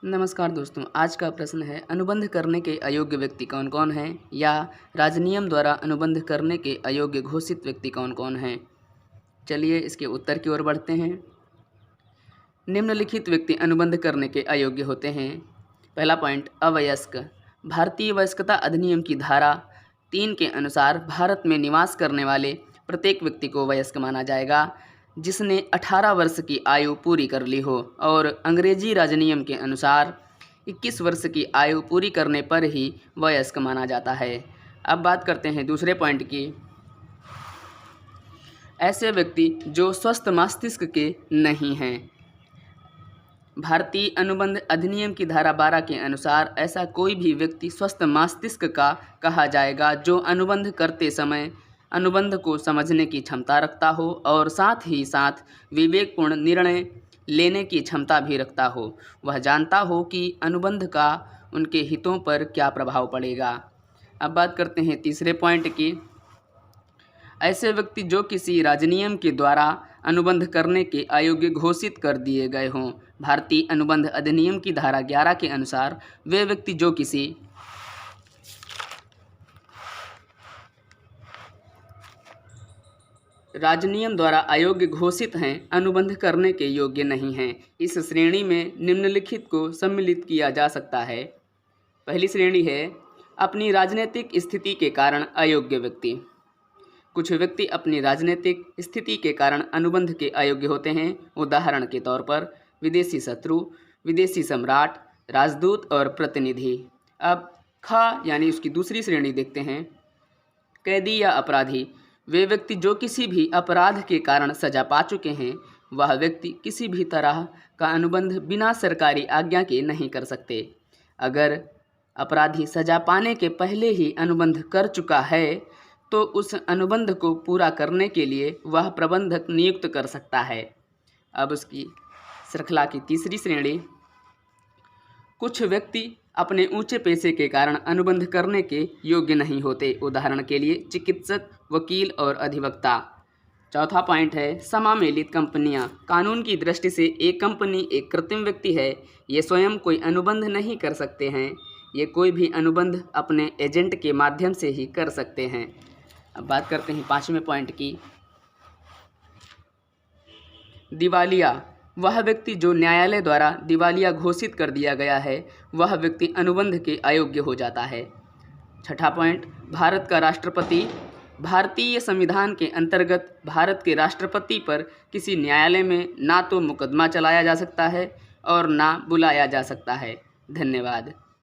नमस्कार दोस्तों, आज का प्रश्न है अनुबंध करने के अयोग्य व्यक्ति कौन कौन हैं या राजनियम द्वारा अनुबंध करने के अयोग्य घोषित व्यक्ति कौन कौन हैं। चलिए इसके उत्तर की ओर बढ़ते हैं। निम्नलिखित व्यक्ति अनुबंध करने के अयोग्य होते हैं। पहला पॉइंट, अवयस्क। भारतीय वयस्कता अधिनियम की धारा 3 के अनुसार भारत में निवास करने वाले प्रत्येक व्यक्ति को वयस्क माना जाएगा जिसने 18 वर्ष की आयु पूरी कर ली हो और अंग्रेजी राजनियम के अनुसार 21 वर्ष की आयु पूरी करने पर ही वयस्क माना जाता है। अब बात करते हैं दूसरे पॉइंट की। ऐसे व्यक्ति जो स्वस्थ मस्तिष्क के नहीं हैं। भारतीय अनुबंध अधिनियम की धारा 12 के अनुसार ऐसा कोई भी व्यक्ति स्वस्थ मस्तिष्क का कहा जाएगा जो अनुबंध करते समय अनुबंध को समझने की क्षमता रखता हो और साथ ही साथ विवेकपूर्ण निर्णय लेने की क्षमता भी रखता हो। वह जानता हो कि अनुबंध का उनके हितों पर क्या प्रभाव पड़ेगा। अब बात करते हैं तीसरे पॉइंट की। ऐसे व्यक्ति जो किसी राजनियम के द्वारा अनुबंध करने के अयोग्य घोषित कर दिए गए हों। भारतीय अनुबंध अधिनियम की धारा 11 के अनुसार वे व्यक्ति जो किसी राजनियम द्वारा अयोग्य घोषित हैं अनुबंध करने के योग्य नहीं हैं। इस श्रेणी में निम्नलिखित को सम्मिलित किया जा सकता है। पहली श्रेणी है अपनी राजनीतिक स्थिति के कारण अयोग्य व्यक्ति। कुछ व्यक्ति अपनी राजनीतिक स्थिति के कारण अनुबंध के अयोग्य होते हैं। उदाहरण के तौर पर विदेशी शत्रु, विदेशी सम्राट, राजदूत और प्रतिनिधि। अब ख यानी उसकी दूसरी श्रेणी देखते हैं। कैदी या अपराधी। वे व्यक्ति जो किसी भी अपराध के कारण सजा पा चुके हैं। वह व्यक्ति किसी भी तरह का अनुबंध बिना सरकारी आज्ञा के नहीं कर सकते। अगर अपराधी सजा पाने के पहले ही अनुबंध कर चुका है तो उस अनुबंध को पूरा करने के लिए वह प्रबंधक नियुक्त कर सकता है। अब उसकी श्रृंखला की तीसरी श्रेणी। कुछ व्यक्ति अपने ऊंचे पेशे के कारण अनुबंध करने के योग्य नहीं होते। उदाहरण के लिए चिकित्सक, वकील और अधिवक्ता। चौथा पॉइंट है समामेलित कंपनियां। कानून की दृष्टि से एक कंपनी एक कृत्रिम व्यक्ति है। ये स्वयं कोई अनुबंध नहीं कर सकते हैं। ये कोई भी अनुबंध अपने एजेंट के माध्यम से ही कर सकते हैं। अब बात करते हैं पांचवें पॉइंट की। दिवालिया। वह व्यक्ति जो न्यायालय द्वारा दिवालिया घोषित कर दिया गया है वह व्यक्ति अनुबंध के अयोग्य हो जाता है। छठा पॉइंट, भारत का राष्ट्रपति। भारतीय संविधान के अंतर्गत भारत के राष्ट्रपति पर किसी न्यायालय में ना तो मुकदमा चलाया जा सकता है और ना बुलाया जा सकता है। धन्यवाद।